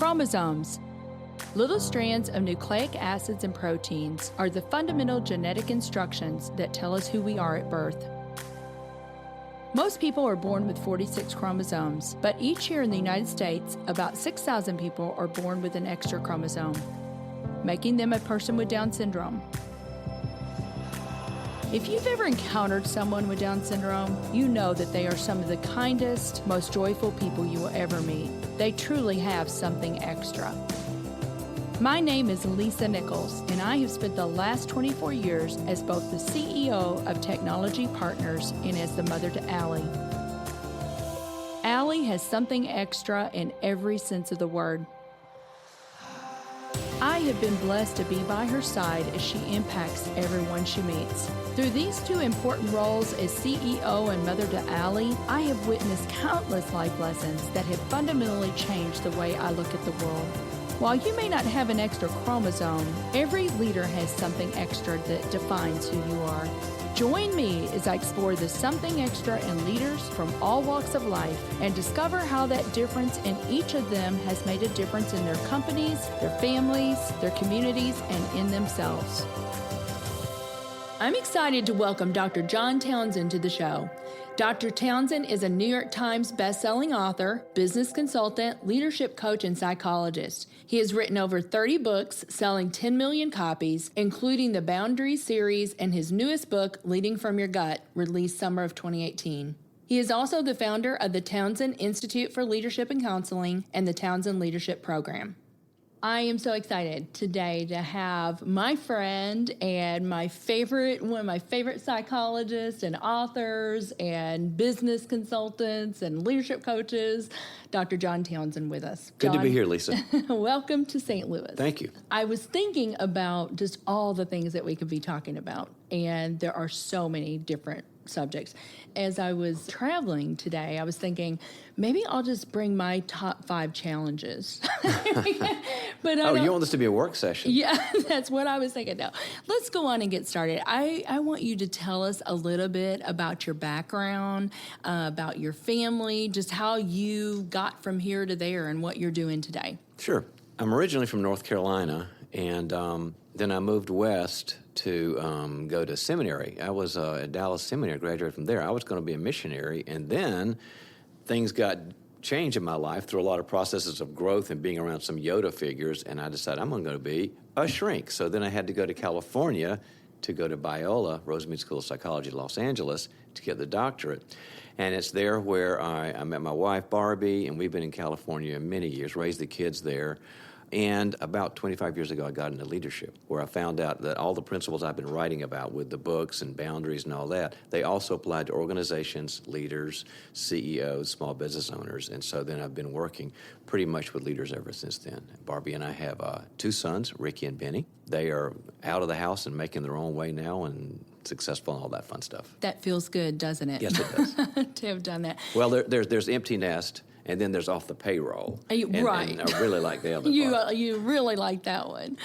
Chromosomes. Little strands of nucleic acids and proteins are the fundamental genetic instructions that tell us who we are at birth. Most people are born with 46 chromosomes, but each year in the United States, about 6,000 people are born with an extra chromosome, making them a person with Down syndrome. If you've ever encountered someone with Down syndrome, you know that they are some of the kindest, most joyful people you will ever meet. They truly have something extra. My name is Lisa Nichols, and I have spent the last 24 years as both the CEO of Technology Partners and as the mother to Allie. Allie has something extra in every sense of the word. I have been blessed to be by her side as she impacts everyone she meets. Through these two important roles as CEO and mother to Allie, I have witnessed countless life lessons that have fundamentally changed the way I look at the world. While you may not have an extra chromosome, every leader has something extra that defines who you are. Join me as I explore the something extra in leaders from all walks of life and discover how that difference in each of them has made a difference in their companies, their families, their communities, and in themselves. I'm excited to welcome Dr. John Townsend to the show. Dr. Townsend is a New York Times bestselling author, business consultant, leadership coach, and psychologist. He has written over 30 books, selling 10 million copies, including the Boundaries series and his newest book, Leading from Your Gut, released summer of 2018. He is also the founder of the Townsend Institute for Leadership and Counseling and the Townsend Leadership Program. I am so excited today to have my friend and one of my favorite psychologists and authors and business consultants and leadership coaches, Dr. John Townsend, with us. Good to be here, Lisa. Welcome to St. Louis. Thank you. I was thinking about just all the things that we could be talking about, and there are so many different subjects. As I was traveling today, I was thinking, maybe I'll just bring my top 5 challenges. But you want this to be a work session? Yeah, that's what I was thinking. No, let's go on and get started. I want you to tell us a little bit about your background, about your family, just how you got from here to there and what you're doing today. Sure. I'm originally from North Carolina, and then I moved west to go to seminary. I was at Dallas Seminary, graduated from there. I was going to be a missionary, and then things got changed in my life through a lot of processes of growth and being around some Yoda figures, and I decided I'm going to be a shrink. So then I had to go to California to go to Biola, Rosemead School of Psychology, Los Angeles, to get the doctorate. And it's there where I met my wife, Barbie, and we've been in California many years, raised the kids there. And about 25 years ago, I got into leadership, where I found out that all the principles I've been writing about with the books and boundaries and all that, they also applied to organizations, leaders, CEOs, small business owners. And so then I've been working pretty much with leaders ever since then. Barbie and I have 2 sons, Ricky and Benny. They are out of the house and making their own way now and successful and all that fun stuff. That feels good, doesn't it? Yes, it does. To have done that. Well, there's empty nest. And then there's off the payroll. Right. And I really like the other part. You really like that one.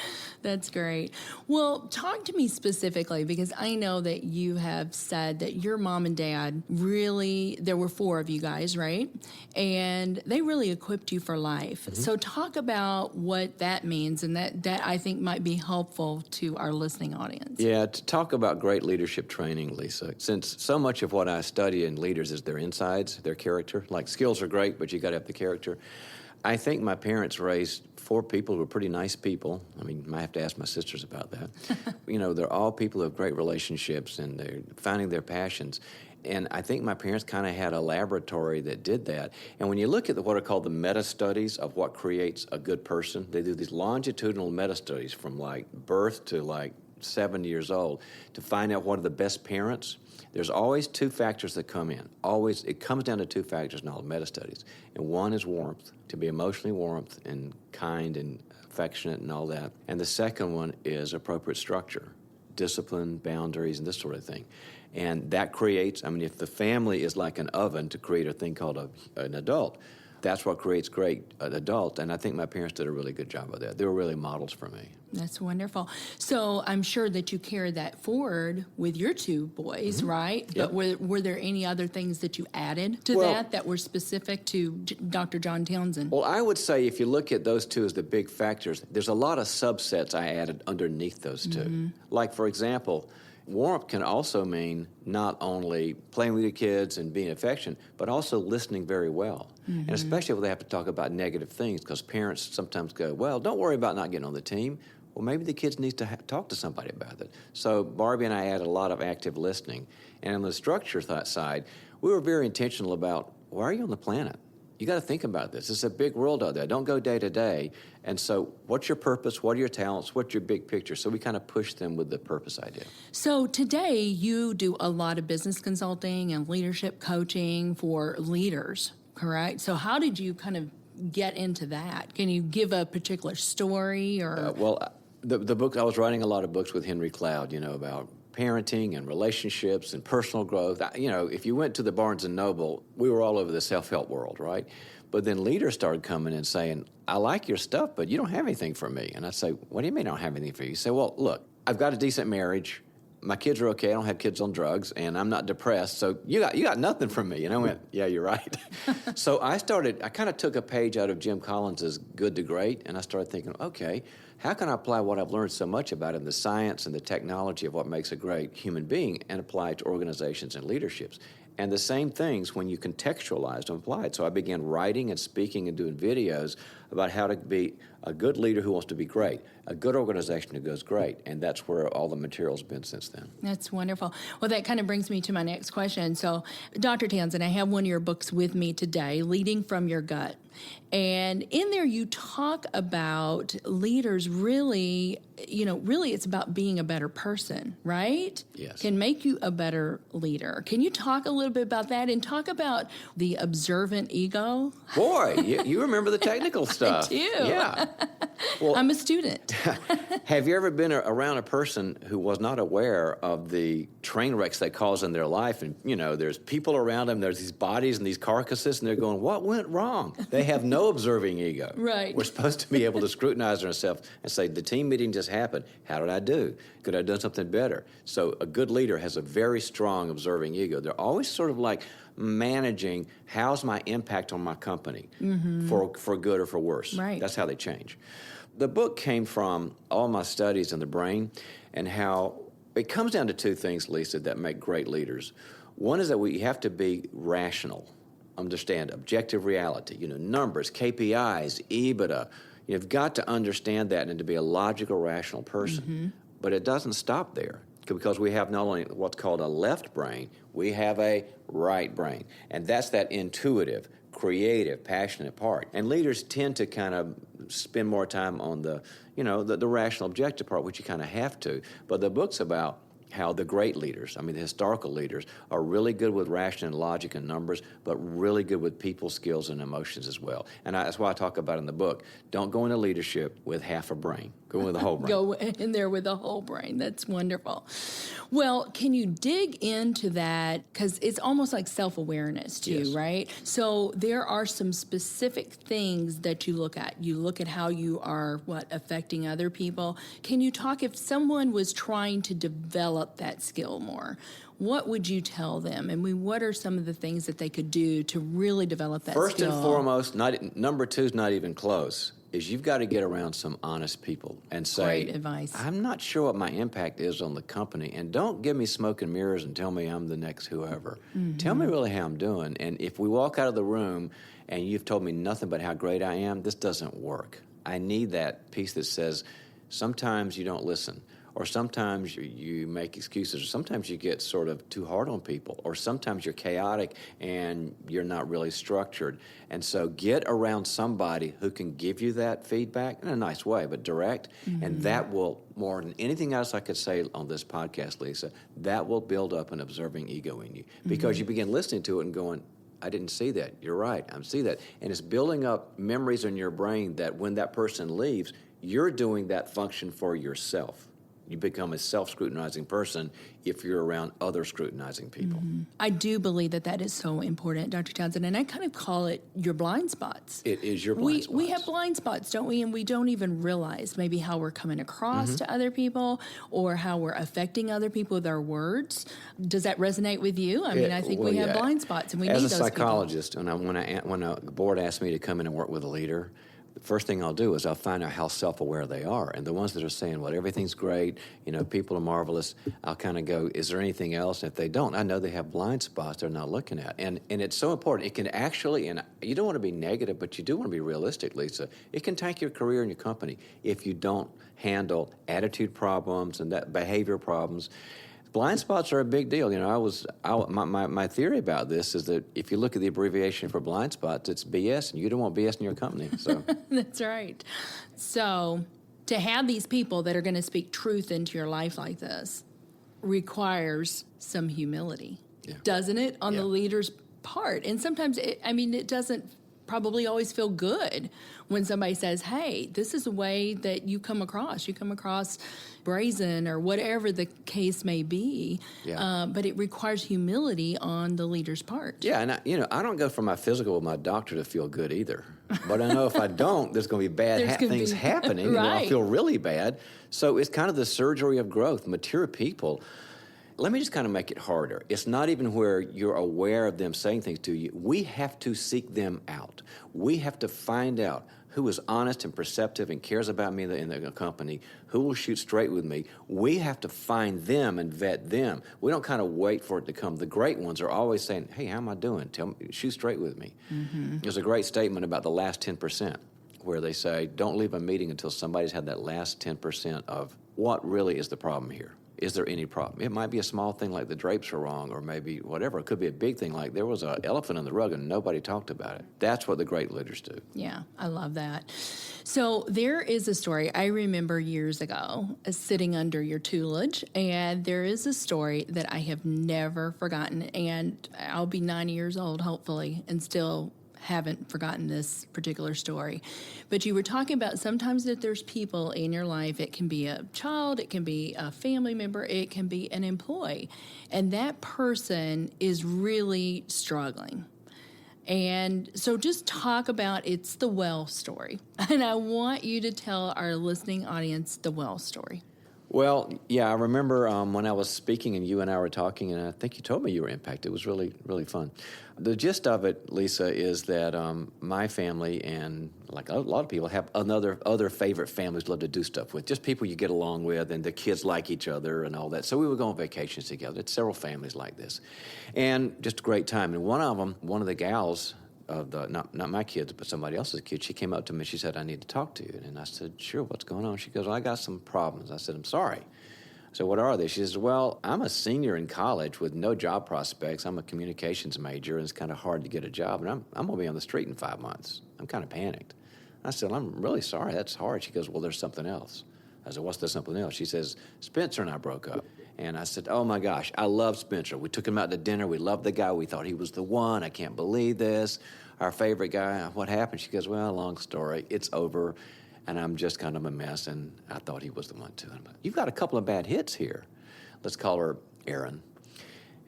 That's great. Well, talk to me specifically, because I know that you have said that your mom and dad really, there were 4 of you guys, right? And they really equipped you for life. Mm-hmm. So talk about what that means, and that I think might be helpful to our listening audience. Yeah, to talk about great leadership training, Lisa, since so much of what I study in leaders is their insides, their character. Like, skills are great, but you got to have the character. I think my parents raised 4 people who were pretty nice people. I mean, I have to ask my sisters about that. They're all people who have great relationships, and they're finding their passions. And I think my parents kind of had a laboratory that did that. And when you look at what are called the meta-studies of what creates a good person, they do these longitudinal meta-studies from like birth to like 7 years old to find out what are the best parents. There's always 2 factors that come in. Always, it comes down to 2 factors in all the meta-studies. And one is warmth, to be emotionally warmth and kind and affectionate and all that. And the second one is appropriate structure, discipline, boundaries, and this sort of thing. And that creates, if the family is like an oven to create a thing called an adult, That's what creates great adults, and I think my parents did a really good job of that. They were really models for me. That's wonderful. So I'm sure that you carried that forward with your two boys, right? Yep. But were there any other things that you added to that were specific to Dr. John Townsend? Well, I would say if you look at those two as the big factors, there's a lot of subsets I added underneath those two. Like, for example, warmth can also mean not only playing with your kids and being affectionate, but also listening very well. And especially when they have to talk about negative things, because parents sometimes go, well, don't worry about not getting on the team. Well, maybe the kids need to talk to somebody about it. So Barbie and I added a lot of active listening. And on the structure side, we were very intentional about, why are you on the planet? You got to think about this. It's a big world out there. Don't go day to day. And so what's your purpose? What are your talents? What's your big picture? So we kind of push them with the purpose idea. So today you do a lot of business consulting and leadership coaching for leaders, correct? So how did you kind of get into that? Can you give a particular story or? The book, I was writing a lot of books with Henry Cloud, about parenting and relationships and personal growth. If you went to the Barnes & Noble, we were all over the self-help world, right? But then leaders started coming and saying, I like your stuff, but you don't have anything for me. And I'd say, what do you mean I don't have anything for you? You say, well, look, I've got a decent marriage. My kids are okay. I don't have kids on drugs, and I'm not depressed. So you got nothing from me. And I went, yeah, you're right. So I kind of took a page out of Jim Collins's Good to Great, and I started thinking, okay, how can I apply what I've learned so much about in the science and the technology of what makes a great human being and apply it to organizations and leaderships? And the same things when you contextualize and apply it. So I began writing and speaking and doing videos about how to be a good leader who wants to be great, a good organization who goes great, and that's where all the material's been since then. That's wonderful. Well, that kind of brings me to my next question. So, Dr. Townsend, I have one of your books with me today, Leading from Your Gut. And in there you talk about leaders really it's about being a better person, right? Yes. Can make you a better leader. Can you talk a little bit about that and talk about the observant ego? Boy, you remember the technical stuff. I do. Yeah. Well, I'm a student. Have you ever been around a person who was not aware of the train wrecks they cause in their life? And, there's people around them, there's these bodies and these carcasses, and they're going, what went wrong? They have no observing ego. Right. We're supposed to be able to scrutinize ourselves and say, the team meeting just happened. How did I do? Could I have done something better? So a good leader has a very strong observing ego. They're always sort of like managing, how's my impact on my company for good or for worse. Right. That's how they change. The book came from all my studies in the brain and how it comes down to two things, Lisa, that make great leaders. One is that we have to be rational, understand objective reality, numbers, KPIs, EBITDA. You've got to understand that and to be a logical, rational person. But it doesn't stop there because we have not only what's called a left brain, we have a right brain. And that's that intuitive, creative, passionate part. And leaders tend to kind of spend more time on the rational, objective part, which you kind of have to. But the book's about how the great leaders, the historical leaders, are really good with ration and logic and numbers, but really good with people skills and emotions as well. And that's why I talk about in the book, don't go into leadership with half a brain. Go in with a whole brain. Go in there with a whole brain. That's wonderful. Well, can you dig into that? Because it's almost like self-awareness too, Yes. right? So there are some specific things that you look at. You look at how you are, affecting other people. Can you talk, if someone was trying to develop that skill more, what would you tell them? And what are some of the things that they could do to really develop that First skill? and foremost, number two is not even close, is you've got to get around some honest people and say, Great advice. I'm not sure what my impact is on the company, and don't give me smoke and mirrors and tell me I'm the next whoever. Tell me really how I'm doing, and if we walk out of the room and you've told me nothing but how great I am, this doesn't work. I need that piece that says, sometimes you don't listen, or sometimes you make excuses, or sometimes you get sort of too hard on people, or sometimes you're chaotic and you're not really structured. And so get around somebody who can give you that feedback in a nice way, but direct, and that will, more than anything else I could say on this podcast, Lisa, that will build up an observing ego in you, because you begin listening to it and going, I didn't see that. You're right. I see that. And it's building up memories in your brain that when that person leaves, you're doing that function for yourself. You become a self-scrutinizing person if you're around other scrutinizing people. I do believe that is so important, Dr. Townsend, and I kind of call it your blind spots. It is your blind spots. We have blind spots, don't we? And we don't even realize maybe how we're coming across to other people or how we're affecting other people with our words. Does that resonate with you? I mean, I think we have blind spots, and we need those As people. a psychologist, when a board asks me to come in and work with a leader, the first thing I'll do is I'll find out how self-aware they are. And the ones that are saying, well, everything's great, people are marvelous, I'll kind of go, is there anything else? And if they don't, I know they have blind spots they're not looking at. And it's so important. It can actually, and you don't want to be negative, but you do want to be realistic, Lisa. It can tank your career and your company if you don't handle attitude problems and that behavior problems. Blind spots are a big deal. My theory about this is that if you look at the abbreviation for blind spots, it's BS, and you don't want BS in your company. So That's right. So to have these people that are going to speak truth into your life like this requires some humility, doesn't it, on the leader's part? And sometimes, it doesn't probably always feel good when somebody says, hey, this is a way that you come across. You come across brazen or whatever the case may be, but it requires humility on the leader's part. Yeah, and I don't go for my physical with my doctor to feel good either. But I know if I don't, there's going to be bad things happening. Right. I'll feel really bad. So it's kind of the surgery of growth. Mature people, let me just kind of make it harder. It's not even where you're aware of them saying things to you. We have to seek them out. We have to find out who is honest and perceptive and cares about me in the company, who will shoot straight with me. We have to find them and vet them. We don't kind of wait for it to come. The great ones are always saying, hey, how am I doing? Tell me, shoot straight with me. There's a great statement about the last 10% where they say, don't leave a meeting until somebody's had that last 10% of what really is the problem here. Is there any problem? It might be a small thing like the drapes are wrong or maybe whatever. It could be a big thing like there was an elephant in the rug and nobody talked about it. That's what the great leaders do. Yeah, I love that. So there is a story I remember years ago sitting under your tutelage, and there is a story that I have never forgotten, and I'll be 90 years old, hopefully, and still haven't forgotten this particular story. But you were talking about sometimes that there's people in your life. It can be a child, it can be a family member, it can be an employee, and that person is really struggling. And so just talk about, it's the well story. And I want you to tell our listening audience the well story. Well, yeah, I remember when I was speaking and you and I were talking, and I think you told me you were impacted. It was really, really fun. The gist of it, Lisa, is that my family and like a lot of people have other favorite families love to do stuff with, just people you get along with, and the kids like each other and all that. So we would go on vacations together. It's several families like this. And just a great time. And one of the gals, not my kids, but somebody else's kids, she came up to me. She said, I need to talk to you. And I said, sure, what's going on? She goes, well, I got some problems. I said, I'm sorry. So what are they? She says, well, I'm a senior in college with no job prospects. I'm a communications major, and it's kind of hard to get a job. And I'm going to be on the street in 5 months. I'm kind of panicked. I said, I'm really sorry. That's hard. She goes, well, there's something else. I said, what's the something else? She says, Spencer and I broke up. And I said, oh, my gosh, I love Spencer. We took him out to dinner. We loved the guy. We thought he was the one. I can't believe this. Our favorite guy. What happened? She goes, well, long story. It's over. And I'm just kind of a mess, and I thought he was the one, too. You've got a couple of bad hits here. Let's call her Erin.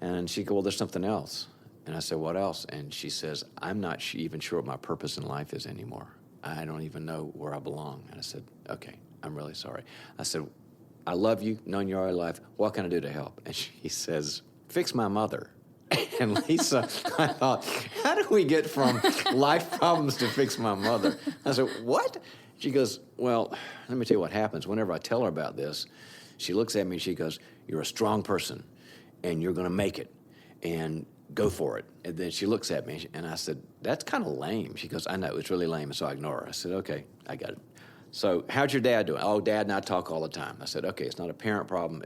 And she goes, well, there's something else. And I said, what else? And she says, I'm not even sure what my purpose in life is anymore. I don't even know where I belong. And I said, okay, I'm really sorry. I said, I love you, known you all your life. What can I do to help? And she says, fix my mother. And Lisa, I thought, how do we get from life problems to fix my mother? I said, what? She goes, well, let me tell you what happens. Whenever I tell her about this, she looks at me and she goes, you're a strong person, and you're going to make it, and go for it. And then she looks at me, and I said, that's kind of lame. She goes, I know, it's really lame, and so I ignore her. I said, okay, I got it. So how's your dad doing? Oh, Dad and I talk all the time. I said, okay, it's not a parent problem.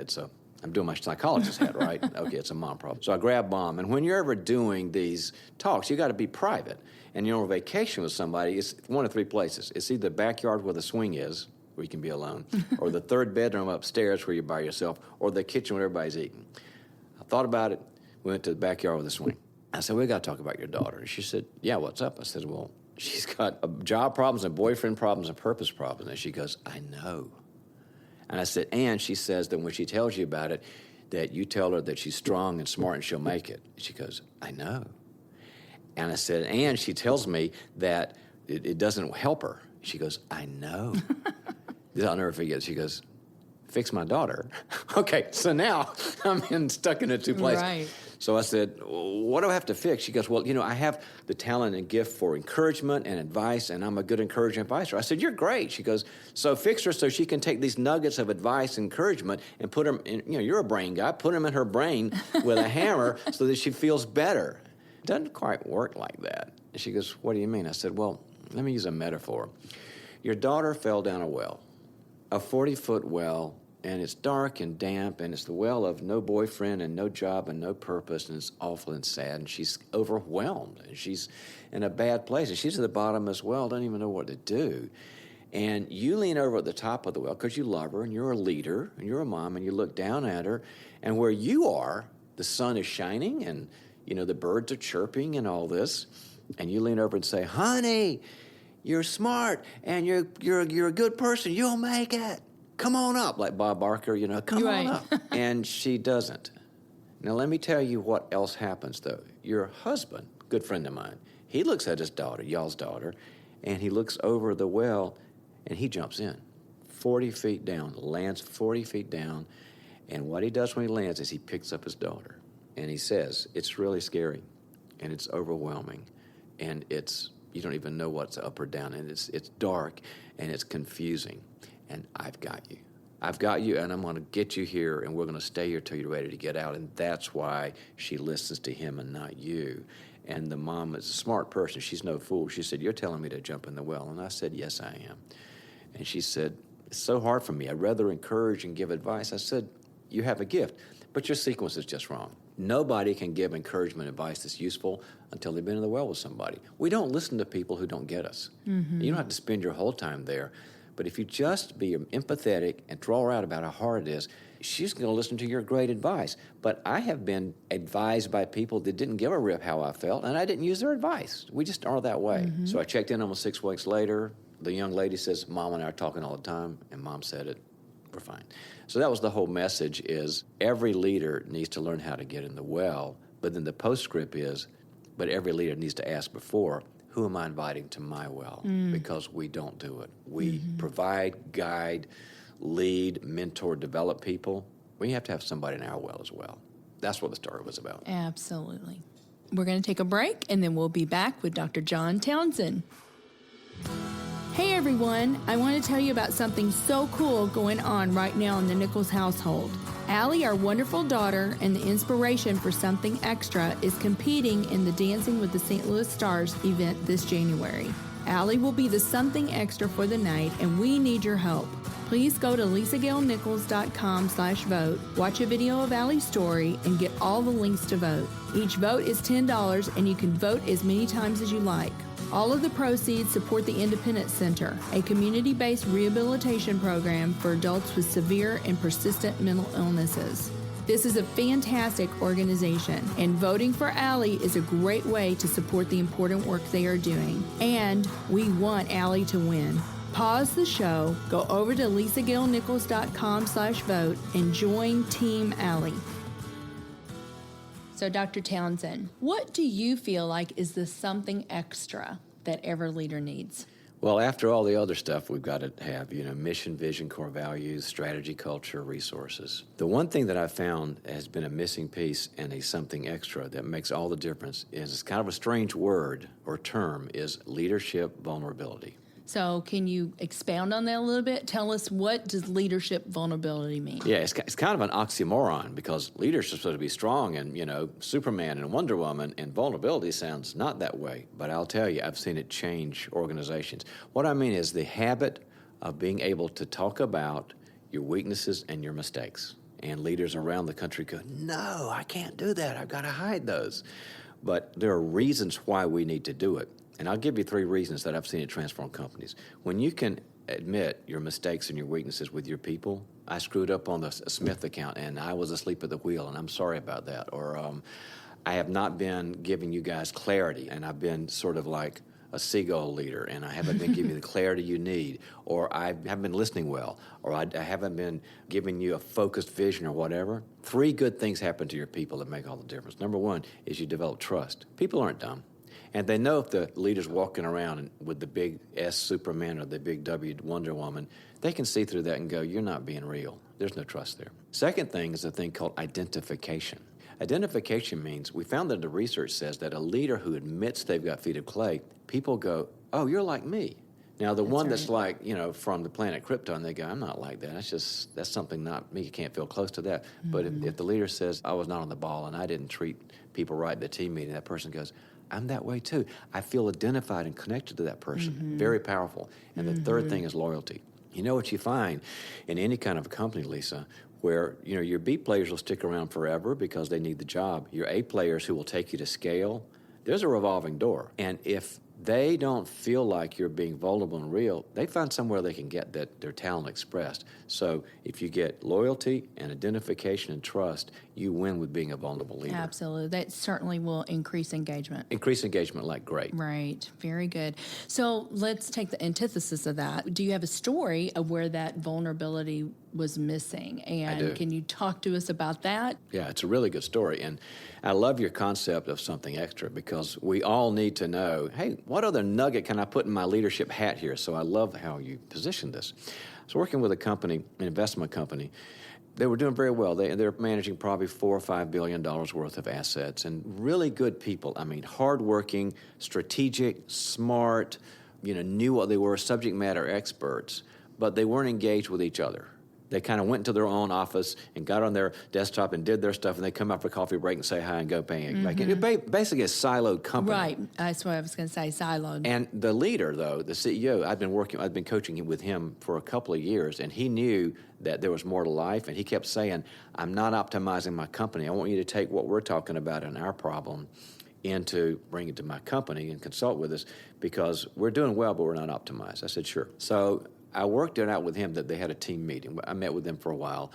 I'm doing my psychologist hat, right? Okay, it's a mom problem. So I grab Mom, and when you're ever doing these talks, you got to be private. And you're on vacation with somebody, it's one of three places. It's either the backyard where the swing is, where you can be alone, or the third bedroom upstairs where you're by yourself, or the kitchen where everybody's eating. I thought about it. We went to the backyard with the swing. I said, we got to talk about your daughter. And she said, yeah, what's up? I said, well, she's got job problems and boyfriend problems and purpose problems. And she goes, I know. And I said, and she says that when she tells you about it, that you tell her that she's strong and smart and she'll make it. She goes, I know. And I said, and she tells me that it doesn't help her. She goes, I know. I'll never forget. She goes, fix my daughter. Okay, so now I'm stuck in a two places. Right. So I said, what do I have to fix? She goes, well, I have the talent and gift for encouragement and advice, and I'm a good encouraging advisor. I said, you're great. She goes, so fix her so she can take these nuggets of advice and encouragement and put them in, you're a brain guy, put them in her brain with a hammer so that she feels better. It doesn't quite work like that. And she goes, what do you mean? I said, well, let me use a metaphor. Your daughter fell down a well, a 40-foot well, and it's dark and damp, and it's the well of no boyfriend and no job and no purpose, and it's awful and sad, and she's overwhelmed, and she's in a bad place, and she's at the bottom as well, doesn't even know what to do. And you lean over at the top of the well because you love her, and you're a leader, and you're a mom, and you look down at her, and where you are, the sun is shining, and, the birds are chirping and all this, and you lean over and say, honey, you're smart, and you're a good person, you'll make it. Come on up, like Bob Barker, come on up. And she doesn't. Now, let me tell you what else happens, though. Your husband, good friend of mine, he looks at his daughter, y'all's daughter, and he looks over the well, and he jumps in 40 feet down, lands 40 feet down, and what he does when he lands is he picks up his daughter, and he says, it's really scary, and it's overwhelming, and you don't even know what's up or down, and it's dark, and it's confusing. And I've got you. I've got you, and I'm going to get you here, and we're going to stay here till you're ready to get out. And that's why she listens to him and not you. And the mom is a smart person. She's no fool. She said, you're telling me to jump in the well. And I said, yes, I am. And she said, it's so hard for me. I'd rather encourage and give advice. I said, you have a gift, but your sequence is just wrong. Nobody can give encouragement advice that's useful until they've been in the well with somebody. We don't listen to people who don't get us. Mm-hmm. You don't have to spend your whole time there. But if you just be empathetic and draw her out about how hard it is, she's going to listen to your great advice. But I have been advised by people that didn't give a rip how I felt, and I didn't use their advice. We just are that way. Mm-hmm. So I checked in almost 6 weeks later. The young lady says, Mom and I are talking all the time, and Mom said it. We're fine. So that was the whole message is every leader needs to learn how to get in the well, but then the postscript is, but every leader needs to ask before, who am I inviting to my well? Because we don't do it. We provide, guide, lead, mentor, develop people. We have to have somebody in our well as well. That's what the story was about. Absolutely. We're going to take a break, and then we'll be back with Dr. John Townsend. Hey, everyone. I want to tell you about something so cool going on right now in the Nichols household. Allie, our wonderful daughter and the inspiration for Something Extra, is competing in the Dancing with the St. Louis Stars event this January. Allie will be the Something Extra for the night, and we need your help. Please go to lisagailnichols.com/vote, watch a video of Allie's story, and get all the links to vote. Each vote is $10, and you can vote as many times as you like. All of the proceeds support the Independence Center, a community-based rehabilitation program for adults with severe and persistent mental illnesses. This is a fantastic organization, and voting for Allie is a great way to support the important work they are doing. And we want Allie to win. Pause the show, go over to lisagailnichols.com/vote, and join Team Allie. So, Dr. Townsend, what do you feel like is the something extra that every leader needs? Well, after all the other stuff we've got to have, mission, vision, core values, strategy, culture, resources. The one thing that I've found has been a missing piece and a something extra that makes all the difference is it's kind of a strange word or term is leadership vulnerability. So can you expound on that a little bit? Tell us, what does leadership vulnerability mean? Yeah, it's kind of an oxymoron because leaders are supposed to be strong and, Superman and Wonder Woman, and vulnerability sounds not that way. But I'll tell you, I've seen it change organizations. What I mean is the habit of being able to talk about your weaknesses and your mistakes. And leaders around the country go, no, I can't do that. I've got to hide those. But there are reasons why we need to do it. And I'll give you 3 reasons that I've seen it transform companies. When you can admit your mistakes and your weaknesses with your people, I screwed up on the Smith account and I was asleep at the wheel and I'm sorry about that. Or I have not been giving you guys clarity and I've been sort of like a seagull leader, and I haven't been giving you the clarity you need, or I haven't been listening well, or I haven't been giving you a focused vision or whatever. 3 good things happen to your people that make all the difference. Number 1 is you develop trust. People aren't dumb. And they know if the leader's walking around with the big S Superman or the big W Wonder Woman, they can see through that and go, you're not being real. There's no trust there. Second thing is a thing called identification. Identification means, we found that the research says that a leader who admits they've got feet of clay, people go, oh, you're like me. Now, that's like, from the planet Krypton, they go, I'm not like that. That's something not me. You can't feel close to that. Mm-hmm. But if the leader says, I was not on the ball and I didn't treat people right at the team meeting, that person goes, I'm that way too. I feel identified and connected to that person. Mm-hmm. Very powerful. And the third thing is loyalty. You know what you find in any kind of a company, Lisa, where your B players will stick around forever because they need the job. Your A players who will take you to scale, there's a revolving door. And if they don't feel like you're being vulnerable and real, they find somewhere they can get their talent expressed. So if you get loyalty and identification and trust, you win with being a vulnerable leader. Absolutely. That certainly will increase engagement. Increase engagement like great. Right. Very good. So let's take the antithesis of that. Do you have a story of where that vulnerability was missing? And I do. Can you talk to us about that? Yeah, it's a really good story. And I love your concept of something extra because we all need to know, hey, what other nugget can I put in my leadership hat here? So I love how you position this. I was working with a company, an investment company. They were doing very well. They're managing probably $4 or $5 billion worth of assets, and really good people. I mean, hardworking, strategic, smart, knew what they were, subject matter experts, but they weren't engaged with each other. They kind of went into their own office and got on their desktop and did their stuff, and they come out for a coffee break and say hi and go bang. Like basically a siloed company. Right. That's what I was going to say, siloed. And the leader, though, the CEO, I've been coaching with him for a couple of years, and he knew that there was more to life, and he kept saying, I'm not optimizing my company. I want you to take what we're talking about in our problem into bring it to my company and consult with us because we're doing well, but we're not optimized. I said, sure. So I worked it out with him that they had a team meeting. I met with them for a while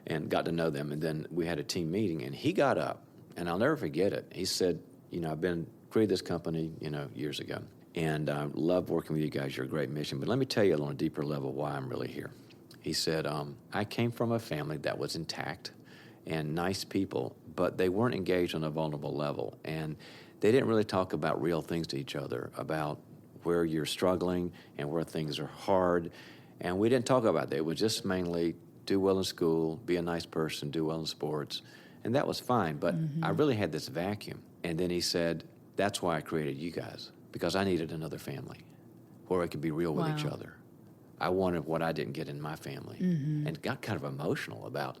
and got to know them, and then we had a team meeting, and he got up, and I'll never forget it. He said, I've created this company, years ago, and I love working with you guys. You're a great mission, but let me tell you on a deeper level why I'm really here. He said, I came from a family that was intact and nice people, but they weren't engaged on a vulnerable level, and they didn't really talk about real things to each other, about where you're struggling and where things are hard. And we didn't talk about that. It was just mainly do well in school, be a nice person, do well in sports. And that was fine, but I really had this vacuum. And then he said, that's why I created you guys, because I needed another family where I could be real with each other. I wanted what I didn't get in my family. And got kind of emotional about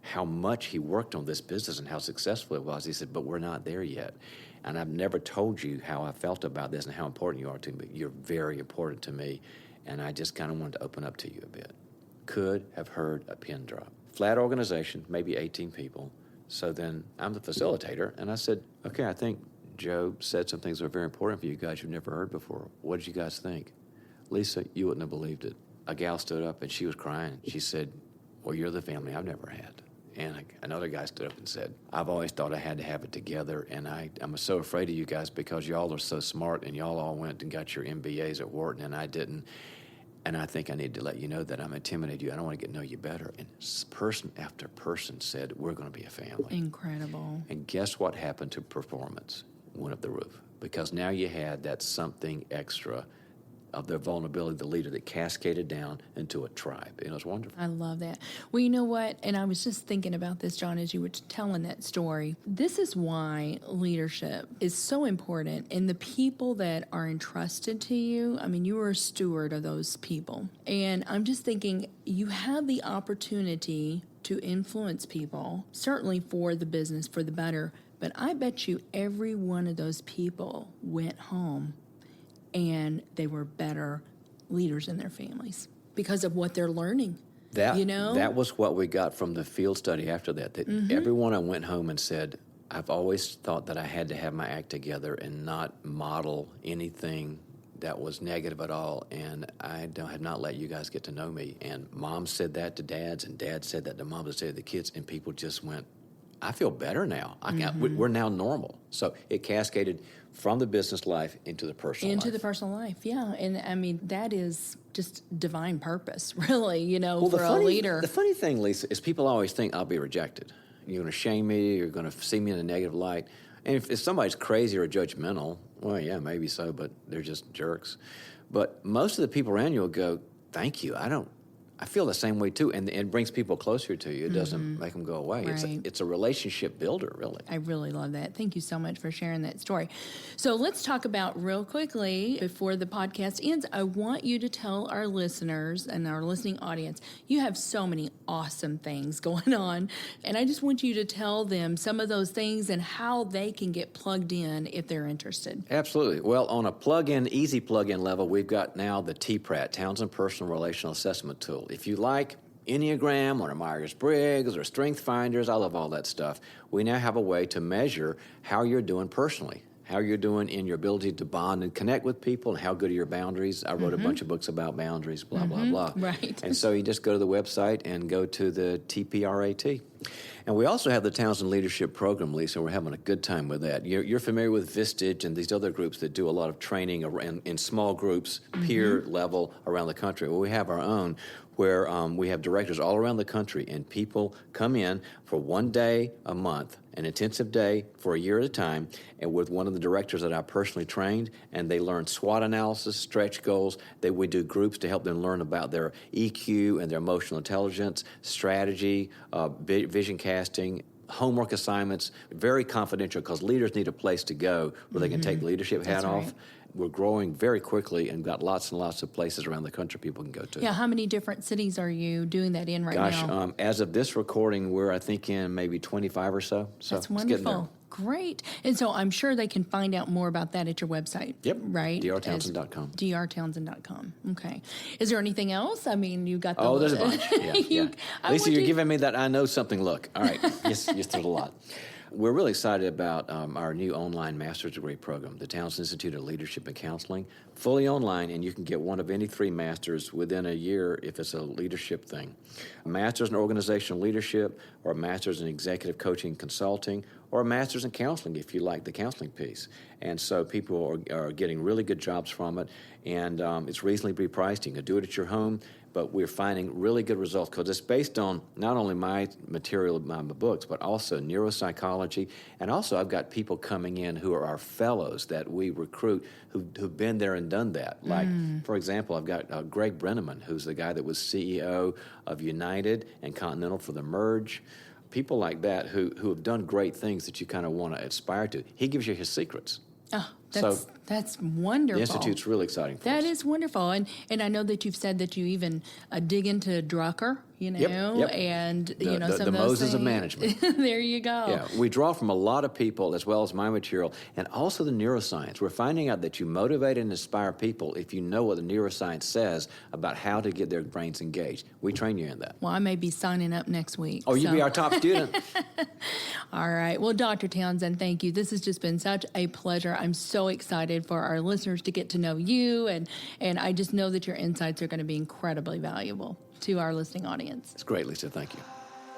how much he worked on this business and how successful it was. He said, but we're not there yet. And I've never told you how I felt about this and how important you are to me. You're very important to me, and I just kind of wanted to open up to you a bit. Could have heard a pin drop. Flat organization, maybe 18 people. So then I'm the facilitator, and I said, okay, I think Joe said some things that are very important for you guys you've never heard before. What did you guys think? Lisa, you wouldn't have believed it. A gal stood up, and she was crying. She said, well, you're the family I've never had. And another guy stood up and said, I've always thought I had to have it together, and I'm so afraid of you guys because y'all are so smart, and y'all all went and got your MBAs at Wharton, and I didn't. And I think I need to let you know that I'm intimidated you. I don't want to get to know you better. And person after person said, we're going to be a family. Incredible. And guess what happened to performance? Went up the roof. Because now you had that something extra of their vulnerability, the leader that cascaded down into a tribe. It was wonderful. I love that. Well, you know what? And I was just thinking about this, John, as you were telling that story. This is why leadership is so important. And the people that are entrusted to you, I mean, you are a steward of those people. And I'm just thinking you have the opportunity to influence people, certainly for the business, for the better. But I bet you every one of those people went home and they were better leaders in their families because of what they're learning. That was what we got from the field study after that. Everyone I went home and said, I've always thought that I had to have my act together and not model anything that was negative at all, and I have not let you guys get to know me. And mom said that to dads, and dads said that to moms and said to the kids, and people just went, I feel better now. We're now normal. So it cascaded from the business life into the personal life. Into the personal life, yeah. And I mean, that is just divine purpose, really, for a leader. The funny thing, Lisa, is people always think I'll be rejected. You're going to shame me. You're going to see me in a negative light. And if somebody's crazy or judgmental, well, yeah, maybe so, but they're just jerks. But most of the people around you will go, thank you. I feel the same way, too, and it brings people closer to you. It doesn't make them go away. Right. It's a relationship builder, really. I really love that. Thank you so much for sharing that story. So let's talk about real quickly, before the podcast ends, I want you to tell our listeners and our listening audience, you have so many awesome things going on, and I just want you to tell them some of those things and how they can get plugged in if they're interested. Absolutely. Well, on a easy plug-in level, we've got now the TPRAT, Townsend Personal Relational Assessment Tool. If you like Enneagram or Myers-Briggs or Strength Finders, I love all that stuff. We now have a way to measure how you're doing personally, how you're doing in your ability to bond and connect with people, and how good are your boundaries. I wrote a bunch of books about boundaries, blah, blah, blah. Right. And so you just go to the website and go to the TPRAT. And we also have the Townsend Leadership Program, Lisa. We're having a good time with that. You're familiar with Vistage and these other groups that do a lot of training in small groups, peer level around the country. Well, we have our own where we have directors all around the country, and people come in for 1 day a month, an intensive day for a year at a time, and with one of the directors that I personally trained, and they learn SWOT analysis, stretch goals. We do groups to help them learn about their EQ and their emotional intelligence, strategy, vision casting, homework assignments, very confidential because leaders need a place to go where they can take the leadership hat off. Right. We're growing very quickly and got lots and lots of places around the country people can go to. Yeah, how many different cities are you doing that in right now? Gosh, as of this recording, we're, I think, in maybe 25 or so. So That's it's getting there. wonderful. Great. And so I'm sure they can find out more about that at your website. Yep. Right? drtownsend.com. drtownsend.com. Okay. Is there anything else? I mean, you got the... Oh, there's a bunch. Yeah. Lisa, you're giving me that I know something look. All right. Yes, there's a lot. We're really excited about our new online master's degree program, the Townsend Institute of Leadership and Counseling, fully online, and you can get one of any 3 masters within a year if it's a leadership thing. A master's in organizational leadership, or a master's in executive coaching and consulting, or a master's in counseling if you like the counseling piece. And so people are getting really good jobs from it, and it's reasonably priced. You can do it at your home, but we're finding really good results because it's based on not only my material in my books, but also neuropsychology. And also I've got people coming in who are our fellows that we recruit who've been there and done that. Like, for example, I've got Greg Brenneman, who's the guy that was CEO of United and Continental for the merge. People like that who have done great things that you kind of want to aspire to. He gives you his secrets. Oh, that's wonderful. The Institute's really exciting for us. That is wonderful. And I know that you've said that you even dig into Drucker, Yep. and, some of those the Moses things. of management. There you go. Yeah, we draw from a lot of people as well as my material, and also the neuroscience. We're finding out that you motivate and inspire people if you know what the neuroscience says about how to get their brains engaged. We train you in that. Well, I may be signing up next week. Oh, you'll be our top student. All right. Well, Dr. Townsend, thank you. This has just been such a pleasure. I'm so excited for our listeners to get to know you, and I just know that your insights are going to be incredibly valuable to our listening audience. It's great, Lisa. Thank you.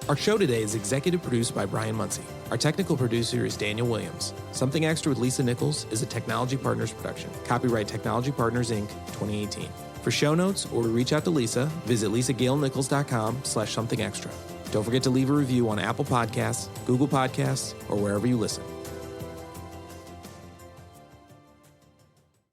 Our show today is executive produced by Brian Muncie. Our technical producer is Daniel Williams. Something Extra with Lisa Nichols is a Technology Partners production. Copyright Technology Partners, Inc., 2018. For show notes or to reach out to Lisa, visit lisagailnichols.com/somethingextra. Don't forget to leave a review on Apple Podcasts, Google Podcasts, or wherever you listen.